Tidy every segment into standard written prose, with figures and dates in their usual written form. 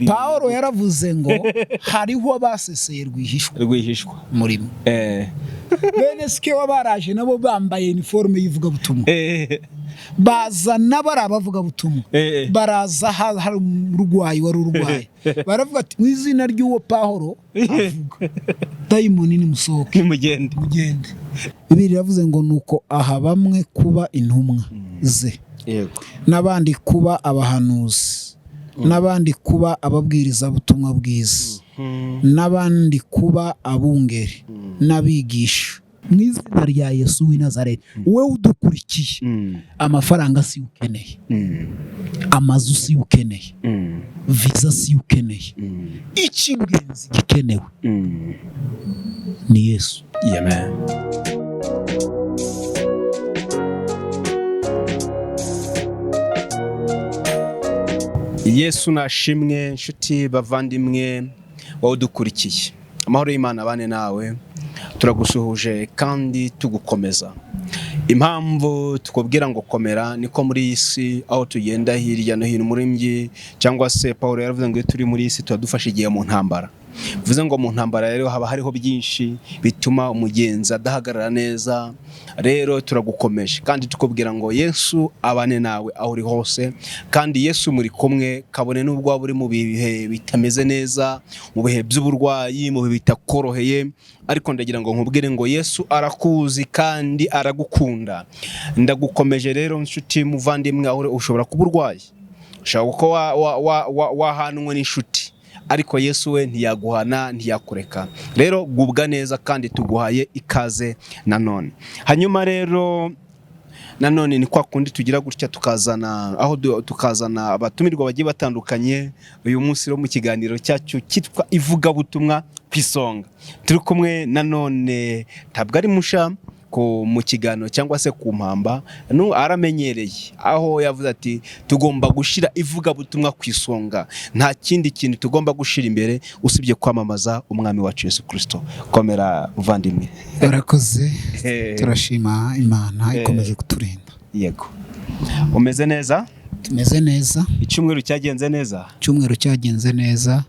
Paulo yaravuze ngo hariho abaseseye rwihishwa murimo bene sike wabaraje nabo bambaye uniforme y'ivugabutumwa baza nabari abavugabutumwa baraza hari urugwayi wari urugwayi baravuga ati mu izina ry'uwo Paulo avuga dayimoni ni musohoke mugende Bibiliya iravuze ngo nuko aha bamwe kuba intumwa ze n'abandi kuba abahanuzi n'abandi kuba ababwiriza butumwa bwiza n'abandi kuba abungeri n'abigisha mu izina rya Yesu w'i Nazareti wewe udukurikiye amafaranga si ukeneye amazu si ukeneye visa si ukeneye icy'ingenzi gikenewe ni Yesu. Amen. Yesu nashimwe nshuti bavandimwe wawudukurikiye amahoro y'Imana bane nawe turagusuhuje kandi tugukomeza. Impamvu tukubwira ngo komera niko muri isi aho tugenda hirya no hino muri mji cyangwa se Paulo yaravuze ngo turi muri isi turadufasha igihe mu ntambara. Bivuze ngo mu ntambara rero haba hariho byinshi bituma umugenzi adahagarara neza. Rero turagukomeje kandi tukubwira ngo Yesu abane nawe aho uri hose kandi Yesu muri kumwe kabone n'ubwo waba uri mu bihe bitameze neza, mu bihe by'uburwayi, mu bihe bitakoroheye, ariko ndagira ngo nkubwire ngo Yesu arakuzi kandi aragukunda. Ndagukomeje rero nshuti muvandimwe aho ushobora kuba urwaye, ushobora kuba wahanwe n'inshuti, ariko Yesu we ntiyaguhana ntiyakureka. Rero gubwa neza kandi tuguhaye ikaze nanone. Hanyuma rero nanone ni kwa kundi tugira gutya tukazana tukazana abatumirwa bagiye batandukanye. Uyu munsi ro mu kiganiro cyacu cyitwa ivugabutumwa kwisonga turi kumwe nanone ntabwo ari musha mu kiganiro cyangwa se ku mpamba aramenyereye aho yavuze ati tugomba gushira ivugabutumwa kwisonga, nta kindi kintu tugomba gushira imbere usibye kwamamaza umwami wacu Yesu Christo. Komera Bavandimwe. Barakoze. Turashima Imana ikomeje kuturinda. Yego. Umeze neza? Tumeze neza. Icyumweru cyagenze neza? Icyumweru cyagenze neza.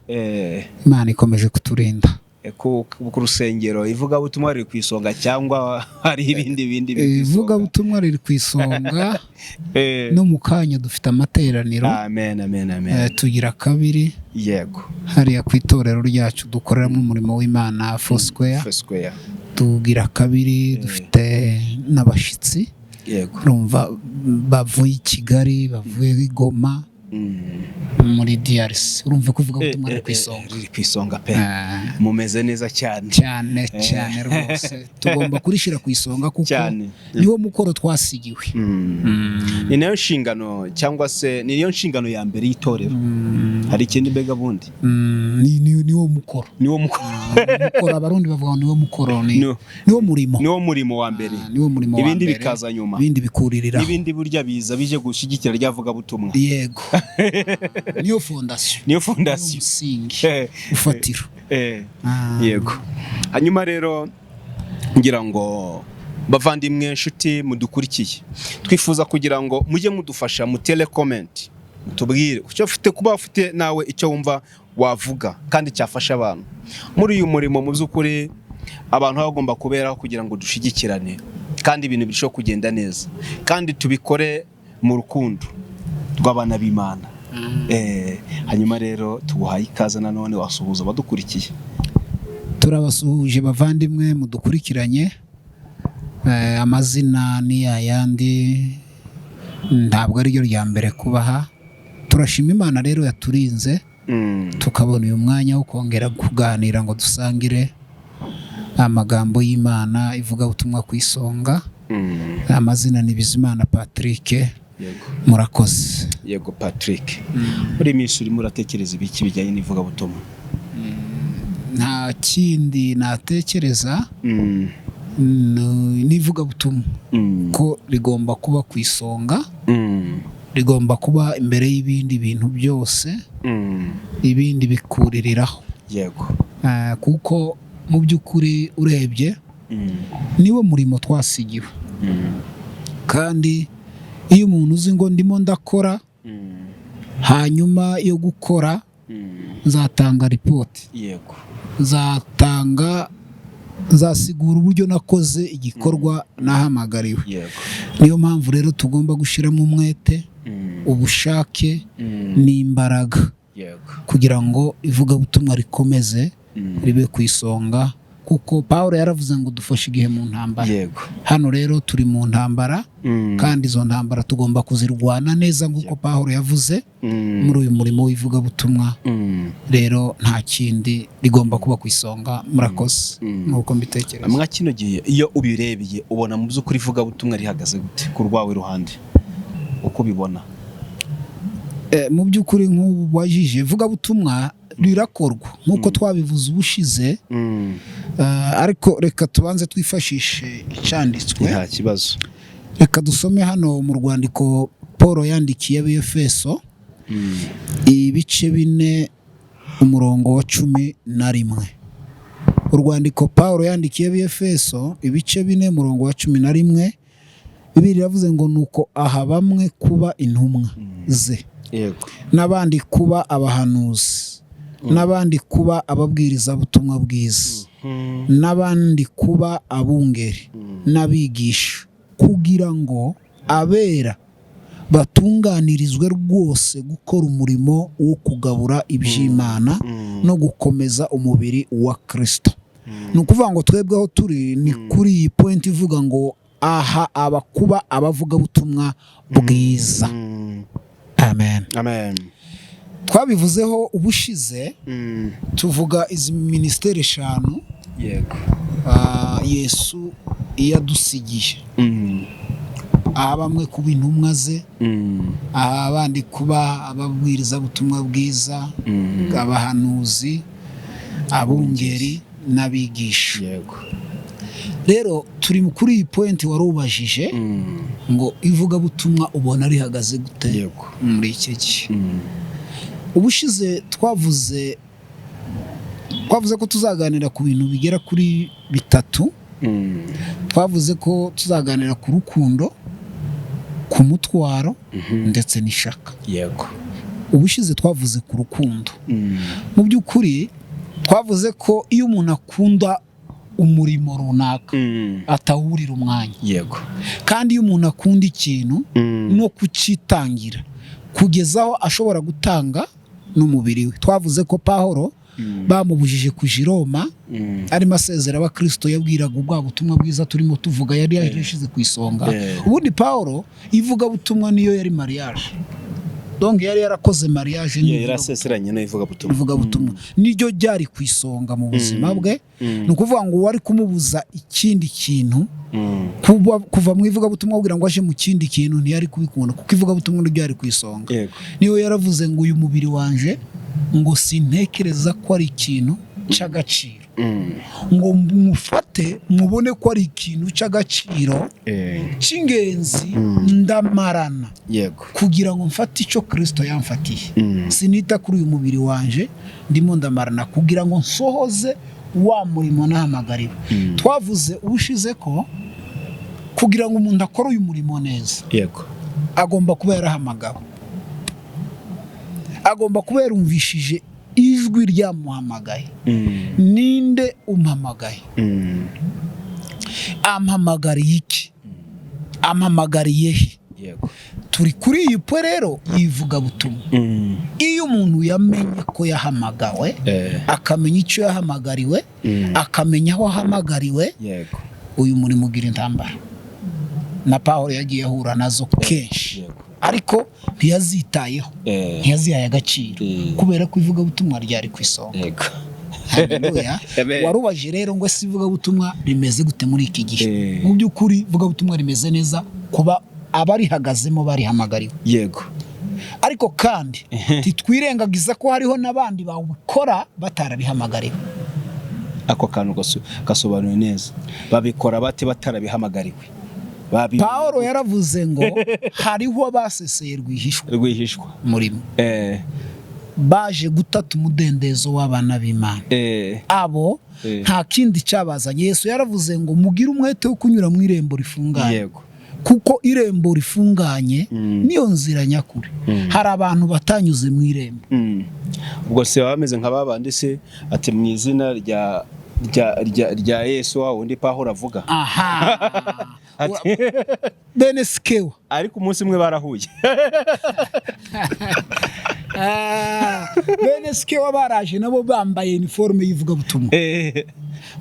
Imana ikomeje kuturinda. Ku rusengero ivugabutumwa riri kwisonga cyangwa hari ibindi ivugabutumwa riri kwisonga no mukanya dufite amateraniro. Amen. Tugira kabiri. Yego. Hariya ku itorero ryacu dukoreramo umurimo w'Imana Foursquare. Tugira kabiri dufite n'abashitsi. Yego. Urumva bavuye i Kigali, bavuye i Goma. Muri DRC urumva kuvuga ubutumwa riri kwisonga pe. Mumeze neza cyane rwose. Tugomba kurishira kwisonga kuko niwo mukoro twasigiwe. Ni nayo nshingano cyangwa se niyo nshingano ya mbere y'itorero. Hari ikindi mbega bundi niwo mukoro abarundi bavuga niwo mukoro niwo murimo wa mbere. Ibindi bikaza nyuma, ibindi bikuririra, ibindi burya biza bije gushigikira ryavuga butumwa. Yego. Niyo fondation ufatiro. Yego. Hanyuma rero ngira ngo bavandimwe nshuti mudukurikiye twifuza kugira ngo mujye mudufasha mutele comment tubwire icyo ufite kuba ufite nawe icyo wumva wavuga kandi cyafasha abantu muri uyu murimo. Mu by'ukuri abantu bagomba kuberaho kugira ngo dushigikirane kandi ibintu birusheho kugenda neza kandi tubikore mu rukundo rw'abana b'Imana. Hanyuma rero tuguhaye ikaze nanone wasuhuza abadukurikiye. Turabasuhuje bavandimwe mudukurikiranye. Amazina ni yayandi ntabwo ari ryo rya mbere kubaha. Turashima Imana rero yaturinze tukabona uyu mwanya wo kongera kuganira ngo dusangire amagambo y'Imana ivuga ubutumwa kwisonga. Amazina ni Bizimana Patrick. Yego. Murakoze. Yego Patrick. Muri minsi urimo uratekereza ibiki bijyanye n'ivugabutumwa? Nta kindi natekereza n'ivugabutumwa ko rigomba kuba kwisonga, rigomba kuba imbere y'ibindi bintu byose, ibindi bikuririraho. Yego. Kuko mu by'ukuri urebye niwo murimo twasigiwe kandi iyo umuntu uzi ngo ndimo ndakora hanyuma yo gukora nzatanga ripoti, yego, nzasigura uburyo nakoze igikorwa nahamagariwe. yego. Niyo mpamvu rero tugomba gushyiramo umwete, ubushake n'imbaraga, yego, kugira ngo ivugabutumwa rikomeze ribe ku isonga, kuko Pawulo yaravuze ngo dufashe igihe mu ntambara. yego. Hano rero turi mu ntambara, kandi izo ntambara tugomba kuzirwana neza nk'uko Pawulo yavuze muri uyu murimo w'ivugabutumwa. Rero nta kindi rigomba kuba ku isonga. Murakoze nk'uko mbitekereza. Mwa kino gihe iyo ubirebeye ubona mu by'ukuri ivugabutumwa rihagaze gute ku rwawe ruhande, uko ubibona? Mu by'ukuri nk'ubu wajije ivugabutumwa rirakorwa nk'uko twabivuze ubushize, ariko reka tubanze twifashishe icyanditswe. Nta kibazo. Reka dusome hano mu rwandiko Paul yandikiye Abefeso, ibice 4 umurongo wa 11. Urwandiko Paul yandikiye Abefeso, ibice 4 umurongo wa 11. Bibiliya yavuze ngo nuko aha bamwe kuba intumwa ze, yego, n'abandi kuba abahanuzi, n'abandi kuba ababwiriza butumwa bwiza, n'abandi kuba abungeri n'abigisha, kugira ngo abera batunganirizwe rwose gukora umurimo wo kugabura iby'Imana no gukomeza umubiri wa Christo. Ni ukuvuga ngo twebweho turi ni kuri iyi point ivuga ngo aha abakuba abavugabutumwa bwiza. Amen. Amen. Twabivuzeho ubushize, tuvuga izi ministeri 5, yego, Yesu yadusigiye. Bamwe kuba intumwa ze, abandi kuba ababwiriza butumwa bwiza, abahanuzi, abungeri n'abigisha. Yego. Rero turi kuri iyi point warubajije ngo ivugabutumwa ubona rihagaze gute? Yego. Muri iki gihe. Ubushize twavuze ko tuzaganira ku bintu bigera kuri 3. Twavuze ko tuzaganira ku rukundo, ku mutwaro, ndetse n'ishaka. Yego. Ubushize twavuze ku rukundo. Mu by'ukuri twavuze ko iyo umuntu akunda umurimo runaka atawurira umwanya. Yego. Kandi iyo umuntu akunda ikintu no kucitangira kugezaho ashobora gutanga n'umubiri we. Twavuze ko Pawulo bamubujije kuja i Roma, arimo asezera abakristo yabwiraga ubwa butumwa bwiza turimo tuvuga, yari yashize ku isonga. Ubundi Pawulo ivugabutumwa niyo yari mariage, donc yari yarakoze mariage, niyo yaraseseranye no ivugabutumwa niryo ryari ku isonga mu buzima bwe. Ni ukuvuga ngo wari kumubuza ikindi kintu, kuva mu ivugabutumwa kugira ngo aje mu kindi kintu ntiyari kubikunda, kuko ivugabutumwa niryo ryari ku isonga. Niyo yaravuze ngo uyu mubiri wanje ngo sintekereza ko ari ikintu cy'agaciro, ngo mufate mubone ko ari ikintu cy'agaciro cy'ingenzi, ndamarana kugira ngo mfate icyo Kristo yamfatiye. Sinita kuri uyu mubiri wanje, ndimo ndamarana kugira ngo nsohoze wa murimo nahamagariwe. Twavuze ubushize ko kugira ngo umuntu akore uyu murimo neza, agomba kuba yarahamagawe, agomba kuba yarumvishije ijwi ryamuhamagaye. Ninde umpamagaye? Ampamagariye iki? Ampamagariye he? Turi kuri iyi po rero ivugabutumwa. Iyo umuntu yamenye ko yahamagawe, akamenya icyo yahamagariwe, akamenya aho ahamagariwe, uyu murimo ugira intambara. Na Pawulo yagiye ahura nazo kenshi, ariko ntiyazitayeho, ntiyazihaye agaciro, kubera ko ivugabutumwa ryari ku isonga. Haleluya. Warubaje rero ngo ese ivugabutumwa rimeze gute muri iki gihe? Mu by'ukuri ivugabutumwa rimeze neza kuba abarihagazemo barihamagariwe. Yego. Ariko kandi titwirengagiza ko hariho n'abandi bawukora batarabihamagariwe. Ako kantu gasobanuye neza. Babikora bate batarabihamagariwe? Pawulo yaravuze ngo hariho abaseseye Rwihinshwa muri baje gutata umudendezo w'abana b'Imana. Abo nta kindi cyabazanye. Yesu yaravuze ngo mugire umwete wo kunyura mu irembo rifunganye, kuko irembo rifunganye niyo nzira nyakuri. Hari abantu batanyuze mu irembo. Ubwo se bameze nka babandi se ati mu izina rya Yesu wa undi Pawulo avuga. Bene sikewa ariko umunsi umwe barahuye. Bene sikewa baraje nabo bambaye uniforme y'ivugabutumwa.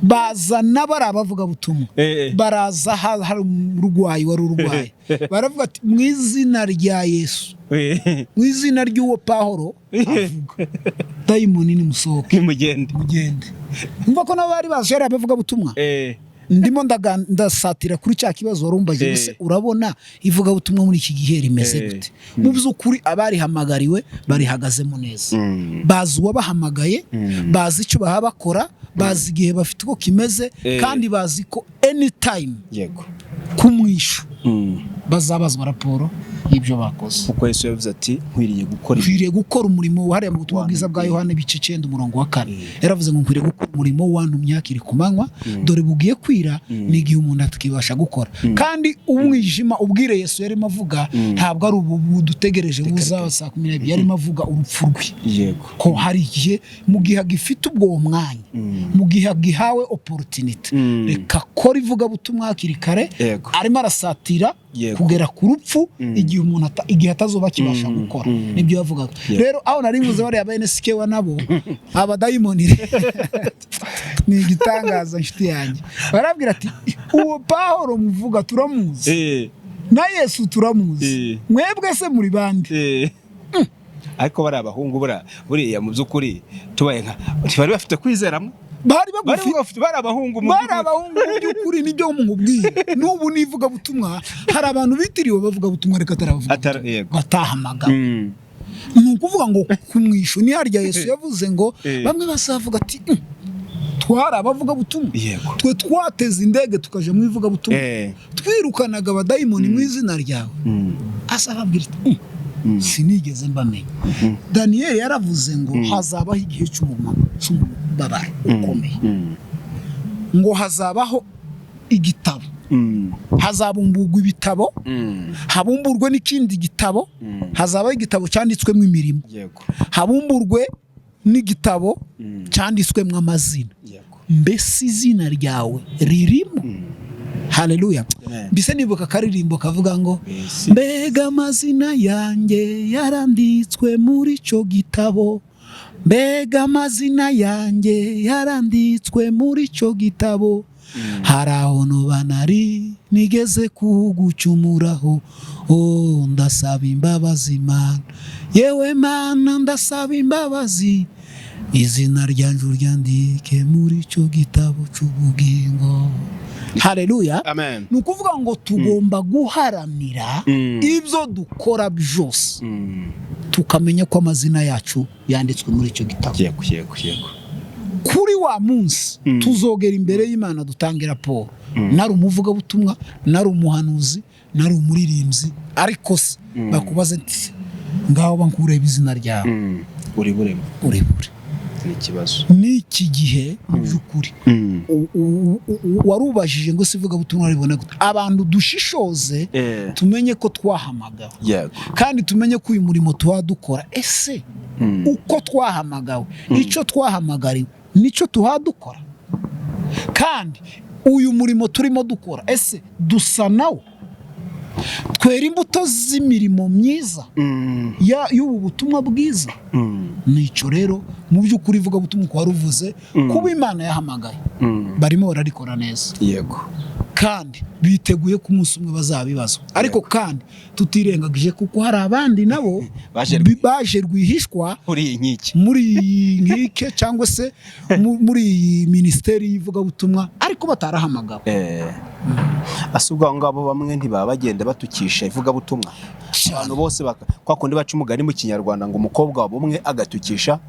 Baza bari abavugabutumwa. Baraza hari urwayi wari urwaye. Baravuga ati mu izina rya Yesu, mu izina ry'uwo Pawulo avuga, dayimoni ni musohoke mugende. Umva ko nabo bari baje ari abavugabutumwa. Ndimo ndasatira kuri cya kibazo warumbaje gusa urabona ivugabutumwa muri iki gihe rimeze gute. Mu by'ukuri abari hamagariwe bari hagazemo neza. Bazi uwabahamagaye, bazi icyo bakora, bazi igihe bafite uko kimeze, kandi bazi ko anytime kumwishu bazabazwa raporo y'ibyo bakoze. Kuko Yesu yavuze ati nkwiriye gukora umurimo wahariye mu butumwa bwiza bwa Yohani bice 9:4. Yaravuze ngo nkwiriye gukora umurimo wantumye akiri ku manywa, dore bugiye kwira n'igihe umuntu atakibasha gukora. Kandi umwijima ubwire Yesu yarimo avuga ntabwo ari ubu dutegereje buza saa 12, yarimo avuga urupfu rwe. Ko hari igihe mu gihe gifite ubwo mwanya, mu gihe gihawe opportunity, reka kora ivugabutumwa akiri kare, arimo arasatira kugera ku rupfu igihe umuntu igihe atazoba kibasha gukora. Nibyo yavugaga. Rero aho nari muze bari abene sikewa nabo abadayimoni ni gitangaza nshuti yanjye. Barabwira ati uwo Pawulo muvuga turamuzi, na Yesu turamuzi, mwebwe se muri bande? Ariko bari abahungu buriya mu by'ukuri tubaye nka bari bafite kwizeramo. Bari abahungu mu by'ukuri nibyo mumubwiye. N'ubu nivuga butumwa hari abantu bitiriwe bavuga butumwa reka taravuga batahamaga. Ni ukuvuga ngo kumwishu ni harya Yesu yavuze ngo bamwe basavuga ati twarabavuga butumwa, twe twateze indege tukaje mu ivuga butumwa, twirukanaga abadayimoni mu izina ryawe. Asababwira sinigeze mbamenya. Daniel yaravuze ngo hazabaho igihe cy'umubabaro ukomeye, ngo hazabaho igitabo, hazabumburwa ibitabo, habumburwe n'ikindi gitabo, hazabaho igitabo cyanditswemo imirimo, habumburwe n'igitabo cyanditswemo amazina. Mbese izina ryawe ririmo? Haleluya. Mbese nibuka karirimbo kavuga ngo mbega amazina yanjye yaranditswe muri cyo gitabo, mbega amazina yanjye yaranditswe muri cyo gitabo, haraho nobanari nigeze kugucumuraho, ndasaba imbabazi Mana, yewe Mana ndasaba imbabazi, izina ryanjye ryandike muri cyo gitabo cy'ubugingo. Haleluya. Amen. Nukuvuga ngo tugomba guharanira ibyo dukora byose, tukamenya ko amazina yacu yanditswe muri icyo gitabo. Kuri wa munsi tuzogera imbere y'Imana dutange raporo. Nari umuvugabutumwa, nari umuhanuzi, nari umuririmbyi, ariko se bakubaze ati ngaho bankureba izina ryawe uri bure n'ikibazo n'iki gihe mu by'ukuri warubajije ngo sivuga butumwa ribona gute. Abantu dushishoze tumenye ko twahamagawe, kandi tumenye ko uyu murimo tuwadukora. Ese uko twahamagawe, icyo twahamagariwe nicyo tuhadukora, kandi uyu murimo turimo dukora ese dusa nawo? Twera imbuto z'imirimo myiza y'ubu butumwa bwiza. Nicyo rero mu by'ukuri ivuga butumwa ko waruvuze kuba Imana yahamagaye barimo bararikora neza, kandi biteguye ku munsi umwe bazabibazwa. Ariko kandi tutirengagije kuko hari abandi nabo baje rwihishwa muri nkike cyangwa se muri ministeri y'ivugabutumwa ariko batarahamagawe. Asubwa ngabo bamwe ntibaba bagenda batukisha ivugabutumwa. Abantu bose kwa kundi baca umugani mu Kinyarwanda ngo umukobwa wabo umwe agatukisha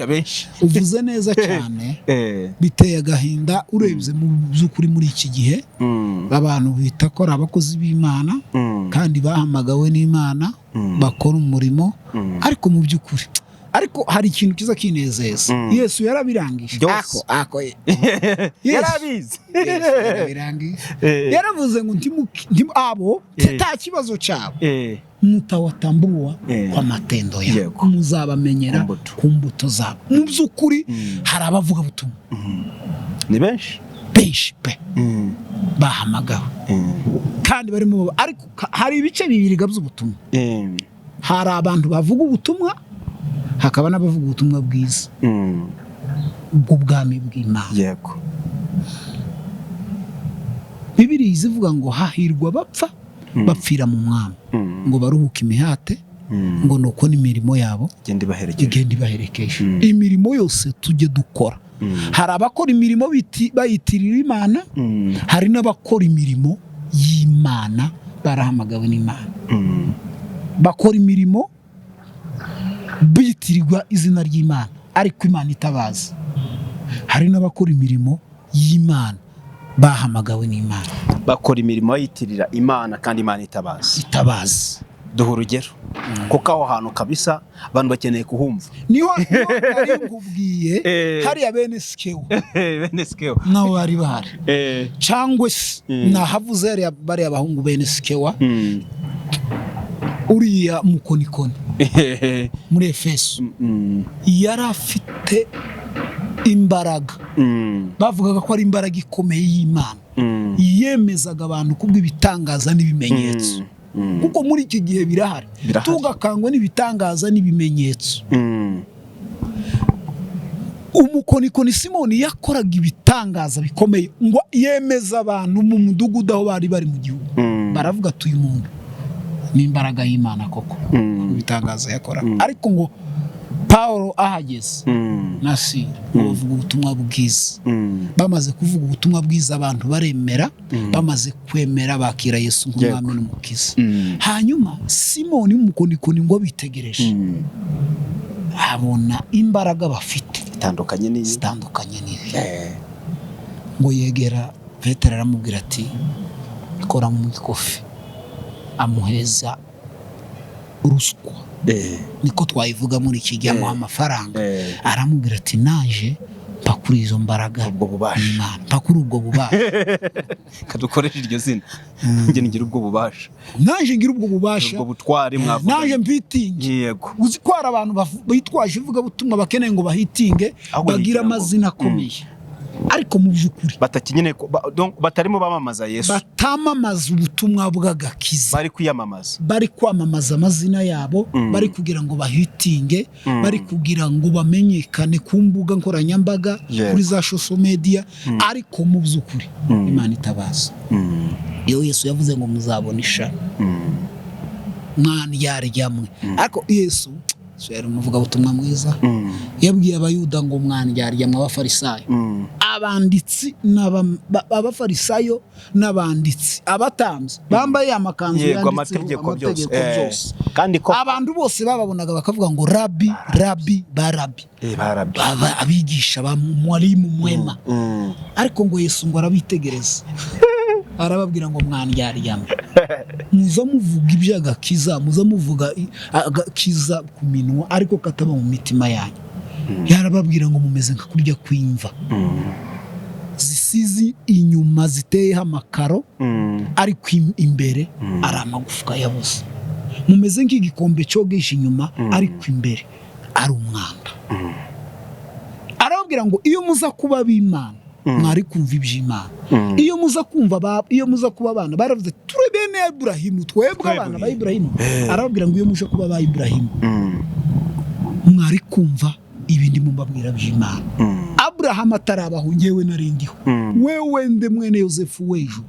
benshi. Uvuze neza cyane. Biteye agahinda urebye mu by'ukuri muri iki gihe. Abantu bita ko ari abakozi b'Imana kandi bahamagawe n'Imana bakora umurimo, ariko mu by'ukuri ariko hari ikintu kiza kinezeza. Yesu yarabirangije ako yarabizi yarabirangije. Yaravuze ngo abo nta kibazo cyabo mutawatambua kwa matendo yabo, muzabamenyera ku mbuto zabo. Mu by'ukuri hari abavuga butumwa ni benshi pe bahamagawe kandi barimo, ariko hari ibice bibiri by'ubutumwa. Hari abantu bavuga ubutumwa, hakaba n'abavuga ubutumwa bwiza bw'ubwami bw'Imana. Yego, Bibiliya izivuga ngo hahirwa bapfa bapfira mu mwami, ngo baruhuke imihate, ngo nuko n'imirimo yabo igenda ibaherekeje. Imirimo yose tujye dukora. Hari abakora imirimo bayitirira Imana, hari n'abakora imirimo y'Imana barahamagawe n'Imana. Bakora imirimo bitirirwa izina ry'Imana ariko Imana itabaza. Hari n'abakora imirimo y'Imana bahamagawe n'Imana. Bakora imirimo yitirira Imana kandi Imana itabaza. Duha urugero kuko aho hantu kabisa abantu bakeneye kuhumva. Niho nari nkubwiye hari bene Sikewa nawe bari bahari cyangwa se nahavuze bari abahungu bene Sikewa, uriya mukonikoni muri Efeso yari afite imbaraga, bavugaga ko ari imbaraga ikomeye y'Imana, yemezaga abantu kubw'ibitangaza n'ibimenyetso. Kuko muri iki gihe birahari, tugakangwa n'ibitangaza n'ibimenyetso. Umukonikoni Simoni yakoraga ibitangaza bikomeye, ngo yemeza abantu mu mudugudu aho bari mu gihugu. Baravuga ati uyu muntu ni imbaraga y'Imana koko, ibitangaza yakora. Ariko ngo Paulo ahageze nasi bavuga ubutumwa bwiza. Bamaze kuvuga ubutumwa bwiza abantu baremera, bamaze kwemera bakira Yesu nk'umwami n'umukiza. Hanyuma Simoni umukonikoni ngo bitegereje, abona imbaraga bafite zitandukanye n'izi. Ngo yegera Petero aramubwira ati kora mu ikofi, amuheza uruswa. Niko twayivuga muri iki gihe amuha amafaranga. Aramubwira ati naje mpakuri izo mbaraga Imana, mpakuri ubwo bubasha. Kadukoresha iryo zina, njye ngira ubwo bubasha. Naje ngira ubwo bubasha, ubwo butwari mwavuga. Naje mpitinge. Yego, uzi ko hari abantu bitwaje ivugabutumwa bakeneye ngo bahitinge bagira amazina akomeye, ariko mu by'ukuri batakinyene batarimo bamamaza Yesu, batamamaza ubutumwa bw'agakiza, bari kwamamaza amazina yabo, bari kugira ngo bahitinge, bari kugira ngo bamenyekane ku mbuga nkoranyambaga, kuri za social media, ariko mu by'ukuri Imana itabaza. Iyo Yesu yavuze ngo muzabona ishara mwana yaryamwe, ariko Yesu yari umuvugabutumwa mwiza. Yabwiye abayuda ngo mwana yaryamwe Abafarisayo, abanditsi n'Abafarisayo n'abanditsi, abatambyi bambaye amakanzu yanditseho amategeko byose, kandi ko abantu bose bababonaga bakavuga ngo rabi barabi, abigisha ba mwalimu mwema. Ariko ngo Yesu ngo arabitegereza, arababwira ngo mwana yaryamwe, muza muvuga iby'agakiza, muza muvuga agakiza ku minwa ariko kataba mu mitima yanyu. Yarababwira ngo mumeze nka kurya kw'imva zisizi inyuma ziteyeho amakaro, ariko imbere ari amagufwa yabuze. Mumeze nk'igikombe cyogesha inyuma, ariko imbere ari umwanda. Arababwira ngo iyo muza kuba b'Imana mwari kumva iby'Imana. Iyo muza kuba abana, baravuze turi bene Aburahamu, twebwe abana ba Iburahimu. Arababwira ngo iyo muje kuba ba Iburahimu mwari kumva ibindi mubabwira by'Imana. Aburahamu atarabaho ngewe narindiho, wewe nde mwene Yosefu w'ejo.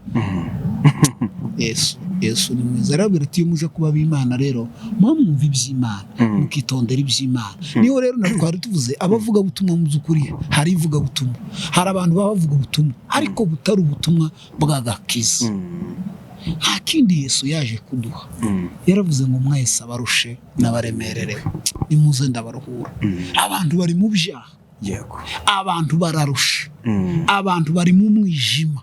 Yesu ni mwiza. Arabwira ati iyo muje kuba b'Imana rero mwumva iby'Imana, mukitondera iby'Imana. Niho rero natwari tuvuze abavuga ubutumwa mu by'ukuri, hari ivuga ubutumwa, hari abantu bavuga ubutumwa ariko butari ubutumwa bw'agakiza. Nta kindi Yesu yaje kuduha. Yaravuze ngo mwese abarushe n'abaremererewe nimuze ndabaruhura. Abantu bari mu byaha, yego, abantu bararusha, abantu bari mu mwijima.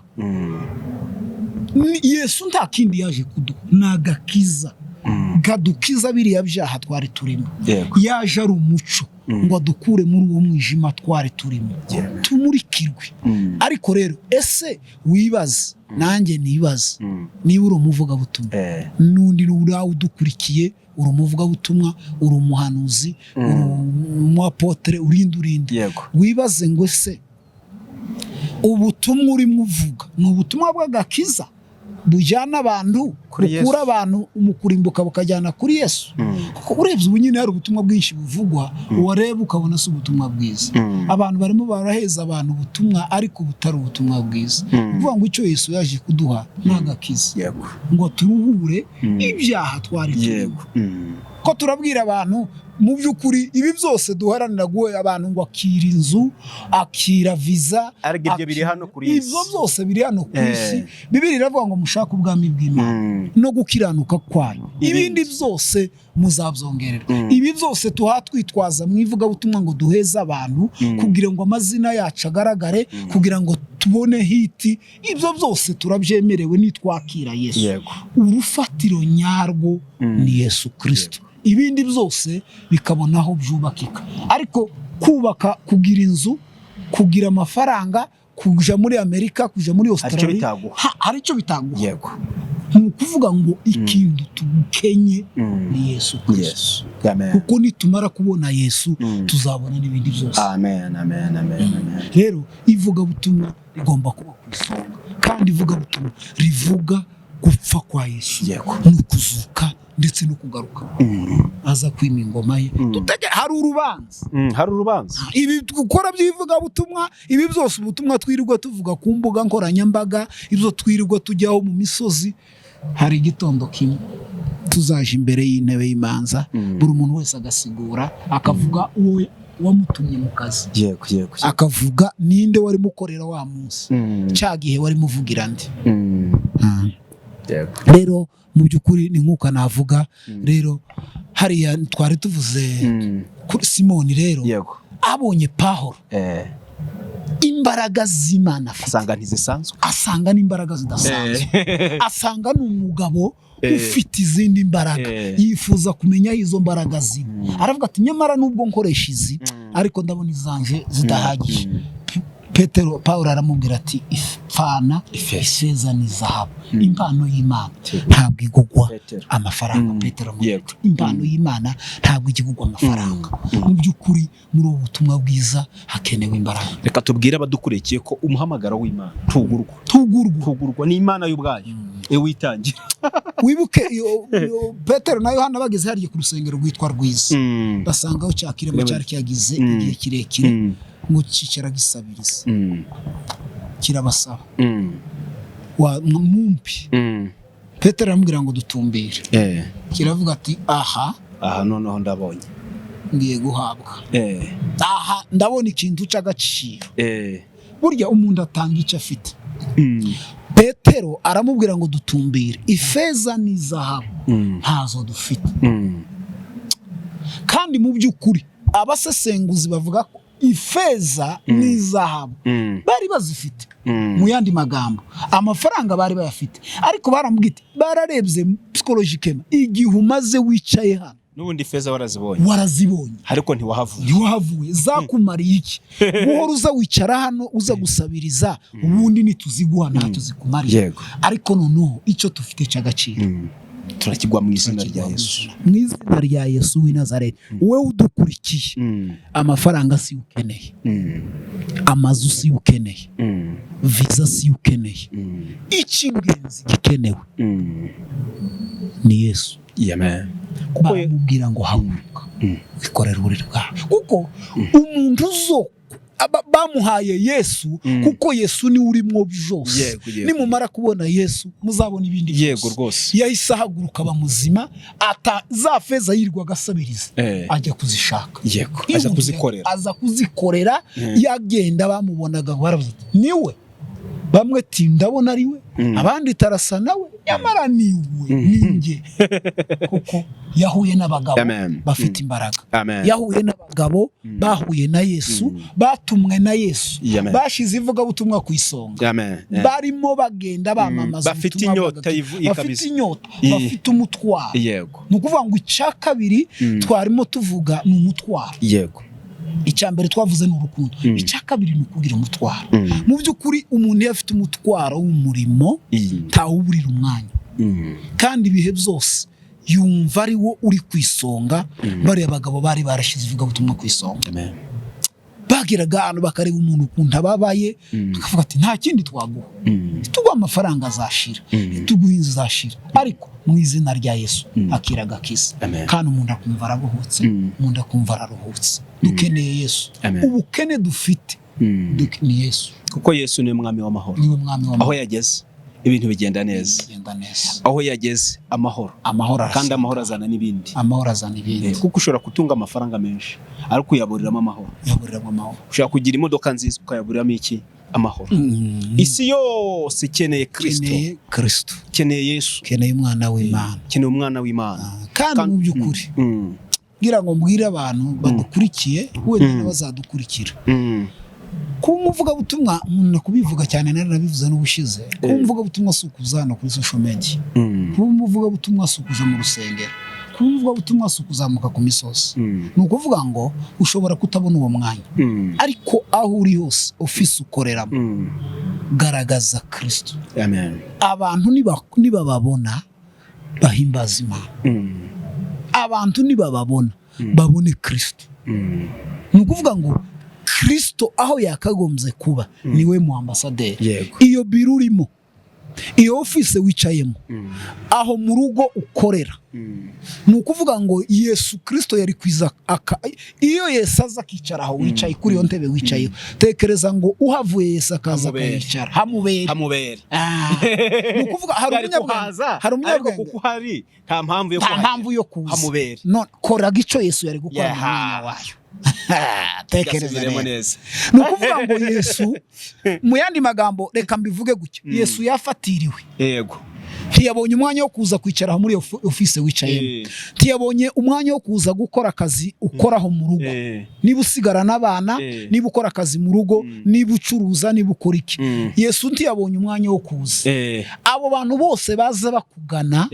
Yesu nta kindi yaje kuduha, n'agakiza kadukiza biriya byaha twari turimo. Yaje ari umuco, ngo adukure muri uwo mwijima twari turimo tumurikirwe. Ariko rero ese wibaze nanjye nibaze niba uri umuvugabutumwa n'undi urawe udukurikiye uri umuvugabutumwa uri umuhanuzi uri umuapotre urindi wibaze ngo ese ubutumwa urimo uvuga ni ubutumwa bw'agakiza bujyana abantu bukura abantu umukurimbuka bukajyana kuri Yesu. Kuko urebye ubu nyine hari ubutumwa bwinshi buvugwa wareba ukabona se ubutumwa bwiza. Abantu barimo baraheza abantu ubutumwa ariko butari ubutumwa bwiza. Kuvuga ngo icyo Yesu yaje kuduha n'agakiza ngo turuhure ibyaha twari turimo. Ko turabwira abantu mu by'ukuri ibi byose duharanira guhe abantu ngo akira inzu akira visa ariko ibyo biri hano kuri isi, ibyo byose biri hano ku isi. Bibiri iravuga ngo mushaka ubwami bw'Imana no gukiranuka kwayo, ibindi byose muzabyongererwa. Ibi byose tuhatwitwaza mu ivugabutumwa ngo duheze abantu kugira ngo amazina yacu agaragare, kugira ngo tubone hiti. Ibyo byose turabyemerewe nitwakira Yesu. Urufatiro nyarwo ni Yesu Kristo, ibindi byose bikabonaho byubakika. Ariko kubaka, kugira inzu, kugira amafaranga, kuja muri Amerika, kuja muri Australia, hari icyo bitaguha. Ni ukuvuga ngo ikintu tugukenye ni Yesu Kristo. Kuko nitumara kubona Yesu tuzabona n'ibindi byose. Amen, amen, amen, amen. Rero ivugabutumwa rigomba kuba ku isonga, kandi ivugabutumwa rivuga gupfa kwa Yesu n'ukuzuka ndetse no kugaruka aza kwima ingoma ye. Hari urubanza ibi gukora by'ivugabutumwa, ibi byose ubutumwa twirirwa tuvuga ku mbuga nkoranyambaga, ibyo twirirwa tujyaho mu misozi. Hari igitondo kimwe tuzaje imbere y'intebe y'imanza, buri muntu wese agasigura akavuga uwe wamutumye mu kazi, akavuga ninde wari mukorera wa munsi, cya gihe wari muvugira ndi. Rero mu by'ukuri ni nk'uko navuga. Rero hariya twari tuvuze kuri Simoni, rero abonye Pawulo imbaraga z'Imana asanga ntizisanzwe, asanga n'imbaraga zidasanzwe, asanga n'umugabo ufite izindi mbaraga, yifuza kumenya izo mbaraga ziri. Aravuga ati nyamara nubwo nkoresha izi ariko ndabona izanje zidahagije. Pawulo aramubwira ati ifana ifeza n'izahabu, impano y'Imana ntabwo igugwa amafaranga. Petero amubwira impano y'Imana ntabwo igugwa amafaranga. Mu by'ukuri muri ubu butumwa bwiza hakenewe imbaraga. Reka tubwire abadukurikiye ko umuhamagaro w'Imana tugurwa n'Imana y'ubwayo. Witangira wibuke Petero na Yohana bageze hariye ku rusengero rwitwa Rwiza, basangaho cya kirema cyari cyagize igihe kirekire ngo cyicara gisabiriza, kirabasaba wa mumpi. Petero aramubwira ngo dutumbire, kiravuga ati aha noneho ndabonye ngiye guhabwa, aha ndabona ikintu cy'agaciro. Burya umuntu atanga icyo afite. Petero aramubwira ngo dutumbire, ifeza n'izahabu ntazo dufite. Kandi mu by'ukuri abasesenguzi bavuga ko ifeza n'izahabu bari bazifite. Mu yandi magambo amafaranga bari bayafite, ariko baramubwita bararebye psychologically igihe umaze wicaye hano n'ubundi ifeza warazibonye ariko ntiwahavuye zakumariye iki? Buhoro uza wicara hano uza gusabiriza, ubundi nituziguha nta tuzikumariye. Ariko noneho icyo tufite cy'agaciro turakigwa mu izina rya Yesu, mu izina rya Yesu w'i Nazareti. Wowe udukurikiye, amafaranga si ukeneye, amazu si ukeneye, visa si ukeneye, icy'ingenzi gikenewe ni Yesu. Baramubwira ngo haguruka wikorere uburiri bwawe, kuko umuntu bamuhaye Yesu, kuko Yesu ni urimo byose. Nimumara kubona Yesu muzabona ibindi byose. Yahise ahaguruka bamuzima, za feza yirirwa agasabiriza ajya kuzishaka, aza kuzikorera. Yagenda bamubonaga baravuze niwe, bamwe ati ndabona ari we, abandi tarasa nawe, nyamara niwe ninjye. Kuko yahuye n'abagabo bafite imbaraga, yahuye n'abagabo bahuye na Yesu, batumwe na Yesu, bashize ivugabutumwa ku isonga, barimo bagenda bamamaza, bafite inyota, bafite umutwaro. Ni ukuvuga ngo icya kabiri twarimo tuvuga ni umutwaro. icyambere twavuze n'urukundo icya kabiri ni ukugira umutwaro mu by'ukuri umuntu yafite umutwaro w'umurimo ntawuburira umwanya kandi ibihe byose yumva ari wo uri kwisonga bari abagabo bari barashize ivugabutumwa kwisonga bagiraga ahantu bakareba umuntu ukuntu ababaye bakavuga ati nta kindi twaguha tuguha amafaranga azashira tuguha inzu azashira ariko mu izina rya Yesu akiraga kisa kandi umuntu akumva arabohotse umuntu akumva araruhutse dukeneye Yesu ubukene dufite dukeneye Yesu kuko Yesu ni umwami w'amahoro aho yageze ibintu bigenda neza aho yageze amahoro kandi amahoro azana n'ibindi kuko ushobora kutunga amafaranga menshi ariko uyaburiramo amahoro ushobora kugira imodoka nziza ukayaburiramo iki amahoro isi yose ikeneye Kristo ikeneye Yesu ikeneye umwana w'Imana kandi mu by'ukuri ngira ngo mbwire abantu badukurikiye wenda n'abazadukurikira kuba umuvugabutumwa umuntu kubivuga cyane narabivuze n'ubushize kuba umuvugabutumwa si ukuzana kuri social media kuba umuvugabutumwa si ukuja mu rusengero kuba umuvugabutumwa si ukuzamuka ku misozi ni ukuvuga ngo ushobora kutabona uwo mwanya ariko aho uri hose ofisi ukoreramo garagaza Kristo abantu nibababona bahimbaza Imana abantu nibababona babone Kristo ni ukuvuga ngo Kristo aho yakagombye kuba niwe mu ambasaderi iyo biro urimo iyo office wicayemo aho mu rugo ukorera ni ukuvuga ngo Yesu Kristo yari kwiza iyo Yesu aza akicara aho wicaye kuri iyo ntebe wicayeho tekereza ngo uhavuye Yesu akaza akicara hamubere ni ukuvuga hari umunyabwenge kuko hari nta mpamvu yo kuza hamubere none koraga icyo Yesu yari gukora mu mwanya wayo tekereza neza ni ukuvuga ngo Yesu mu yandi magambo reka mbivuge gutya Yesu yafatiriwe yego ntiyabonye umwanya wo kuza kwicara muri office wicayemo ntiyabonye umwanya wo kuza gukora akazi ukoraho mu rugo niba usigara n'abana niba ukora akazi mu rugo niba ucuruza niba ukora iki Yesu ntiyabonye umwanya wo kuza abo bantu bose baza bakugana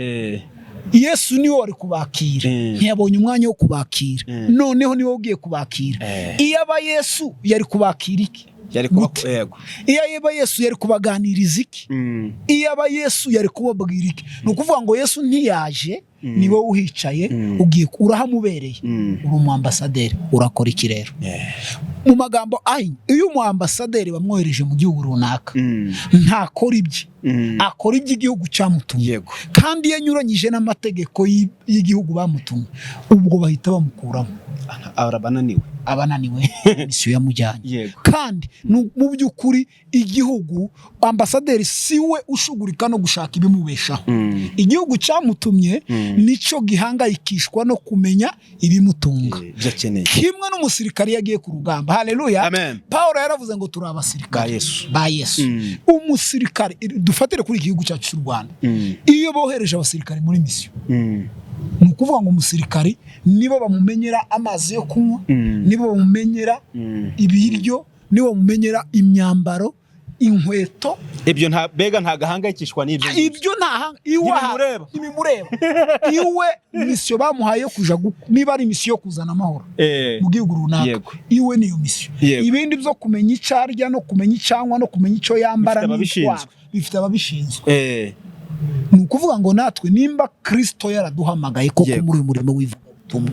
Yesu niwe wari kubakira ntiyabonye umwanya wo kubakira noneho niwe ugiye kubakira iyo aba Yesu yari kubakira iki iyo aba Yesu yari kubaganiriza iki iyo aba Yesu yari kubabwira iki ni ukuvuga ngo Yesu ntiyaje niwe uhicaye ugiye urahamubereye uri umwambasaderi urakora iki rero mu magambo iyo umwambasaderi bamwohereje mu gihugu runaka ntakora ibye akora iby'igihugu cyamutumye kandi iyo anyuranyije n'amategeko y'igihugu bamutumye ubwo bahita bamukuramo abananiwe misiyo yamujyanye kandi mu by'ukuri igihugu ambasaderi siwe ushugurika no gushaka ibimubeshaho igihugu cyamutumye nicyo gihangayikishwa no kumenya ibimutunga kimwe n'umusirikari yagiye ku rugamba haleluya Paulo yaravuze ngo turi abasirikari ba Yesu umusirikari dufatire kuri igihugu cyacu cy'u Rwanda iyo bohereje abasirikari muri misiyo ni ukuvuga ngo umusirikari nibo bamumenyera amazi yo kunywa nibo bamumenyera ibiryo nibo bamumenyera imyambaro inkweto ibyo bega ntagahangayikishwa n'ibyo ibimureba iwe misiyo bamuhaye kuja niba ari misiyo kuzana amahoro mu gihugu runaka iwe niyo misiyo ibindi byo kumenya icyo arya no kumenya icanywa no kumenya icyo yambara bifite ababishinzwe ni ukuvuga ngo natwe nimba Kristo yaraduhamagaye koko muri uyu murimo w'ivugabutumwa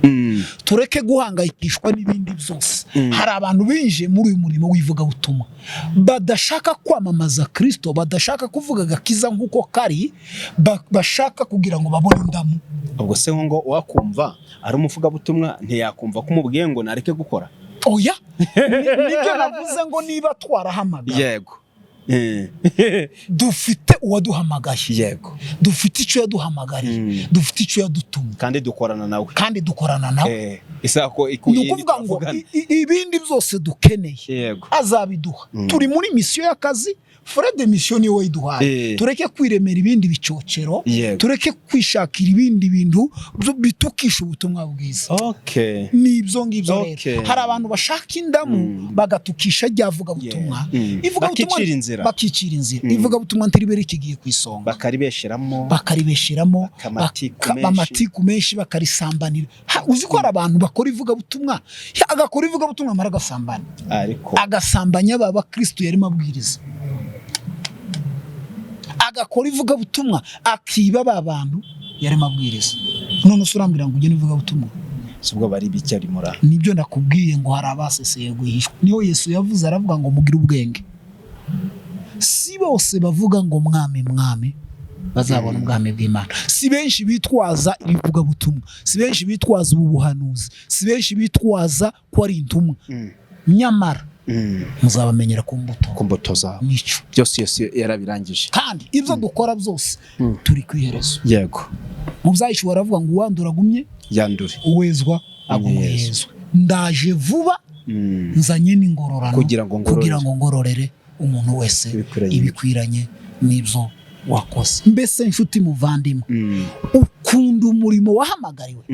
tureke guhangayikishwa n'ibindi byose hari abantu binjiye muri uyu murimo w'ivugabutumwa badashaka kwamamaza Kristo badashaka kuvuga agakiza nk'uko kari bashaka kugira ngo babone indamu ubwo se ngo wakumva ari umuvugabutumwa ntiyakumva ko umubwiye ngo nareke gukora oya nibyo navuze ngo niba twarahamagaye yego dufite uwaduhamagaye dufite icyo yaduhamagariye dufite icyo yadutumye kandi dukorana nawe isako ukuvuga ngo ibindi byose dukeneye azabiduha turi muri misiyo y'akazi Fred mission niwe iduhaye tureke kwiremera ibindi bicocero tureke kwishakira ibindi bintu bitukisha ubutumwa bwiza nibyo ngibyo rero hari abantu bashaka indamu bagatukisha ryavuga butumwa ivuga butumwa bakicira inzira ivugabutumwa ntiribere ikigiye ku isonga bakaribesheramo amatiku menshi bakarisambanira uzi ko hari abantu bakora ivugabutumwa agakora ivugabutumwa mara agasambana agasambanya baba Kristo yarimo abwiriza agakora ivugabutumwa akiba abantu yarimo abwiriza none surambira ngo ugene ivugabutumwa subwo bari bicyari mura nibyo nakubwiye ngo hari abaseseye Rwihishwa niyo Yesu yavuze aravuga ngo mugire ubwenge si bose bavuga ngo mwami bazabona ubwami bw'Imana si benshi bitwaza ivugabutumwa si benshi bitwaza ubuhanuzi si benshi bitwaza ko ari intumwa nyamara muzabamenyera ku mbuto zabo nicyo byose Yesu yarabirangije kandi ibyo dukora byose turi kwiherezo yego mu byayishwe aravuga ngo uwandura gumye yandure uwezwa agumwezwe ndaje vuba nzanye n'ingororano kugira ngo ngororere umuntu wese ibikwiranye n'ibyo wakoze mbese nshuti muvandimwe ukunda umurimo wahamagariwe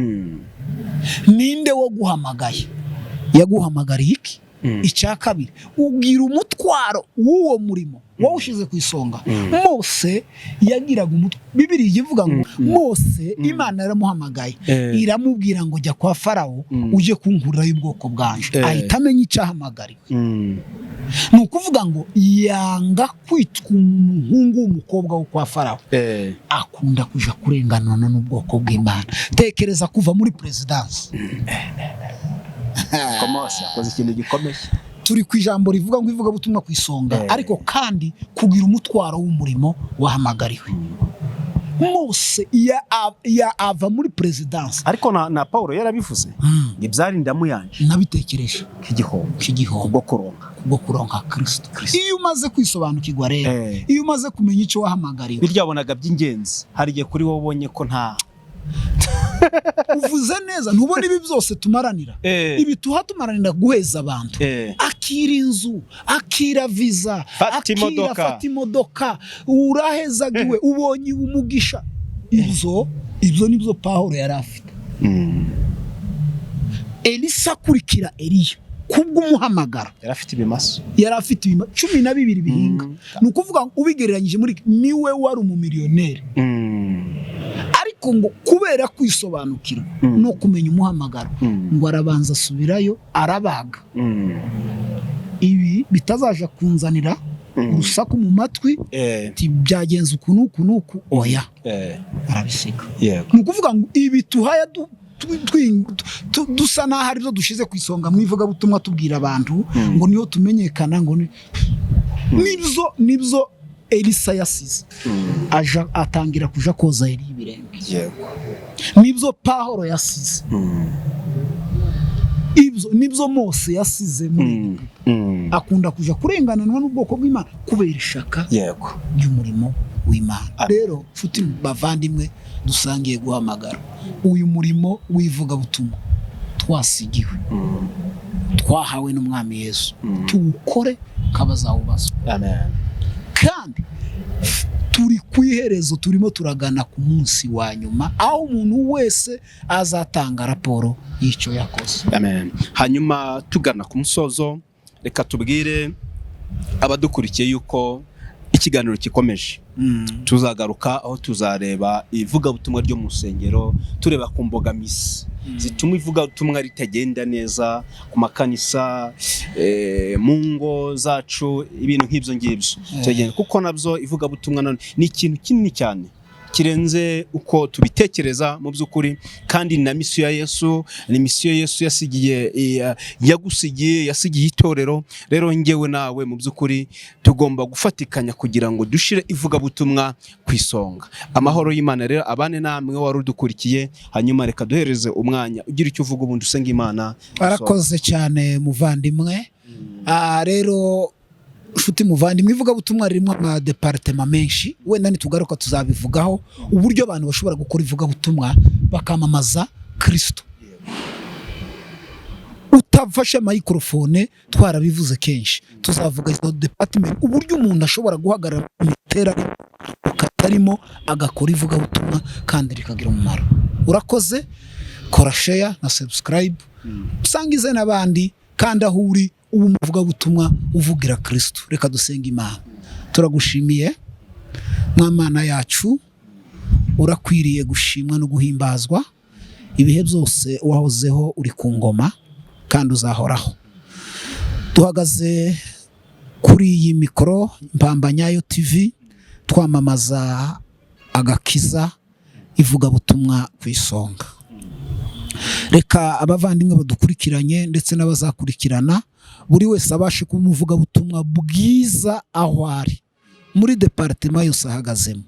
ninde wo guhamagaye yaguhamagariye iki icya kabiri ubwira umutwaro w'uwo murimo wawushize ku isonga Mose yagiraga umutwe Bibiliya ivuga ngo Mose Imana yaramuhamagaye iramubwira ngo jya kwa Farawo uje kunkurirayo ubwoko bwanje ahita amenya icyo ahamagariwe ni ukuvuga ngo yanga kwitwa umuhungu w'umukobwa wo kwa Farawo akunda kuja kurenganana n'ubwoko bw'Imana tekereza kuva muri presidansi Komose yakoze ikintu gikomeye turi ku ijambo rivuga ngo ivugabutumwa ku isonga ariko kandi kugira umutwaro w'umurimo wahamagariwe Mose ava muri presidansi ariko na Paulo yarabivuze ibyari ndamuyanje nabitekereje kigiho kubwo kuronka Kristo iyo umaze kwisobanukirwa rero iyo umaze kumenya icyo wahamagariwe biryabonaga by'ingenzi hari igihe kuri wowe ubonye ko nta uvuze neza ntubona ibi byose tumaranira ibi tumaranira guheza abantu akira inzu akira visa fata imodoka urahezagiwe ubonye umugisha ibyo nibyo Paulo yari afite Elisa akurikira Eliya kubw'umuhamagara yari afite ibimaso 12 bihinga ni ukuvuga ubigereranyije muri niwe wari umumiliyoneri ariko ngo kubera kwisobanukirwa no kumenya umuhamagaro ngo arabanza asubirayo arabaga ibi bitazaja kunzanira urusaku mu matwi byagenze uku nuku oya arabisiga ni ukuvuga ngo ibi tuhaya dusa naho ari byo dushize ku isonga mu ivugabutumwa tubwira abantu ngo niyo tumenyekana ngo nibyo Elisa yasize aja atangira kuja koza Eliya ibirenge nibyo Paulo yasize nibyo Mose yasize muri akunda kuja kurengananwa n'ubwoko bw'Imana kubera ishaka ry'umurimo w'Imana rero futi bavandimwe dusangiye guhamagara uyu murimo w'ivugabutumwa twasigiwe twahawe n'umwami Yesu tuwukore kabazawubazwa amen kandi turi kwiherezo turimo turagana ku munsi wa nyuma aho umuntu wese azatanga raporo y'icyo yakoze amen hanyuma tugana ku musozo reka tubwire abadukurikiye yuko ikiganiro kikomeje tuzagaruka aho tuzareba ivugabutumwa ryo mu rusengero tureba ku mbogamizi zituma ivugabutumwa ritagenda neza ku makanisa mu ngo zacu ibintu nk'ibyo ngibyo kuko nabyo ivugabutumwa ni ikintu kinini cyane kirenze uko tubitekereza mu by'ukuri kandi na misiyo ya Yesu ni misiyo Yesu yasigiye itorero rero ngewe nawe mu by'ukuri tugomba gufatikanya kugira ngo dushire ivugabutumwa ku isonga amahoro y'Imana rero abane namwe wari udukurikiye hanyuma reka duhereze umwanya ugira icyo uvuga ubundi usenga Imana arakoze cyane muvandimwe rero nshuti muvandimwe ivugabutumwa ririmo amadepartema menshi wenda nitugaruka tuzabivugaho uburyo abantu bashobora gukora ivugabutumwa bakamamaza Kristo utafashe microphone twarabivuze kenshi tuzavuga izo department uburyo umuntu ashobora guhagarara mu iterambere katarimo agakora ivugabutumwa kandi rikagira umumaro urakoze kora share na subscribe usangize n'abandi kandi aho uri ubu muvugabutumwa uvugira Kristo reka dusenga Imana turagushimiye Mana yacu, urakwiriye gushimwa no guhimbazwa. Ibihe byose wahozeho uri ku ngoma kandi uzahoraho. Duhagaze kuri iyi mikoro Mpambanyayo TV twamamaza agakiza, ivugabutumwa ku isonga. Reka abavandimwe badukurikiranye ndetse n'abazakurikirana, buri wese abashe kuba umuvugabutumwa bwiza aho ari, muri departement yose ahagazemo,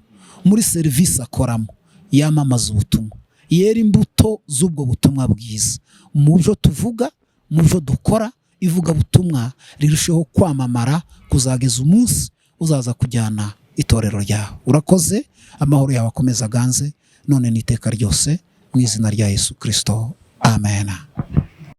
muri serivisi akoramo, yamamaza ubutumwa, yera imbuto z'ubwo butumwa bwiza. Mu byo tuvuga, mu byo dukora, ivugabutumwa rirusheho kwamamara kuzageza umunsi uzaza kujyana itorero ryawe. Urakoze, amahoro yawe akomeza aganze none n'iteka ryose, mu izina rya Yesu Kristo, amen.